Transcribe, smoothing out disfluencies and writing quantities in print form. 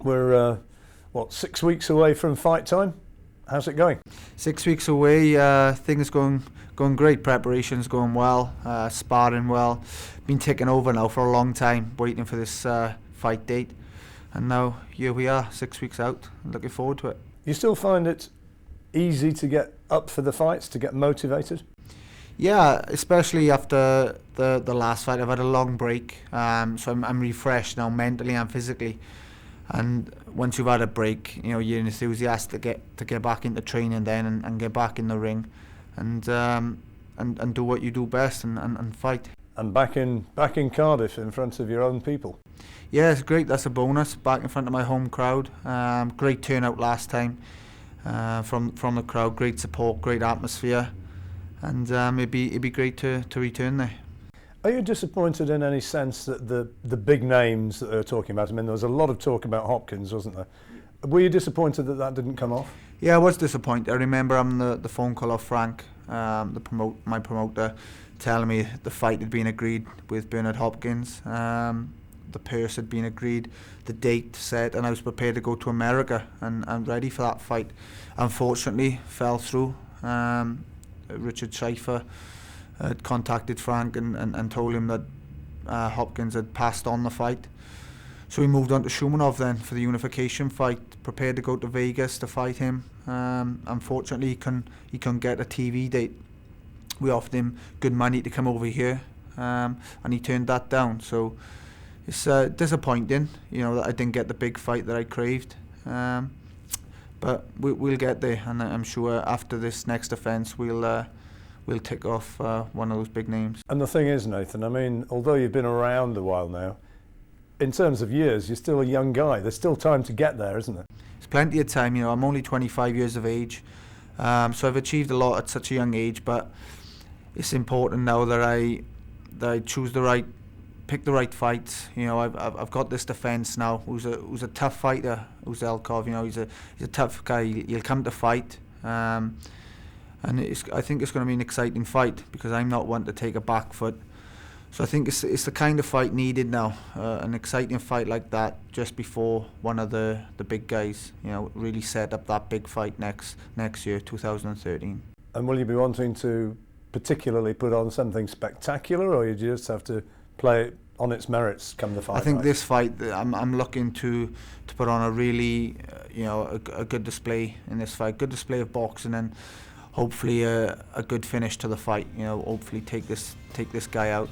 We're, 6 weeks away from fight time? How's it going? 6 weeks away, things going great. Preparation's going well, sparring well. Been taking over now for a long time, waiting for this fight date. And now here we are, 6 weeks out. Looking forward to it. You still find it easy to get up for the fights, to get motivated? Yeah, especially after the last fight. I've had a long break, so I'm refreshed now mentally and physically. And once you've had a break, you're enthusiastic to get back into training then and get back in the ring and do what you do best and fight. And back in Cardiff in front of your own people. Yeah, it's great. That's a bonus. Back in front of my home crowd. Great turnout last time from the crowd. Great support, great atmosphere, and it'd be great to return there. Are you disappointed in any sense that the big names that they were talking about? I mean, there was a lot of talk about Hopkins, wasn't there? Were you disappointed that didn't come off? Yeah, I was disappointed. I remember on the phone call of Frank, my promoter, telling me the fight had been agreed with Bernard Hopkins. The purse had been agreed, the date set, and I was prepared to go to America and ready for that fight. Unfortunately, fell through. Richard Schaefer had contacted Frank and told him that Hopkins had passed on the fight. So we moved on to Shumanov then for the unification fight, prepared to go to Vegas to fight him. Unfortunately, he couldn't get a TV date. We offered him good money to come over here, and he turned that down. So it's disappointing, that I didn't get the big fight that I craved. But we'll get there, and I'm sure after this next offence we'll tick off one of those big names. And the thing is, Nathan, I mean, although you've been around a while now, in terms of years, you're still a young guy. There's still time to get there, isn't there? There's plenty of time. I'm only 25 years of age, so I've achieved a lot at such a young age. But it's important now that I pick the right fights. I've got this defence now. Who's a tough fighter. Who's Elkov? He's a tough guy. He'll come to fight. And I think it's going to be an exciting fight because I'm not one to take a back foot. So I think it's the kind of fight needed now, an exciting fight like that just before one of the big guys, really set up that big fight next year, 2013. And will you be wanting to particularly put on something spectacular, or you just have to play it on its merits come the fight? I think this fight, I'm looking to put on a really, a good display in this fight, good display of boxing, and hopefully a good finish to the fight. Hopefully take this guy out.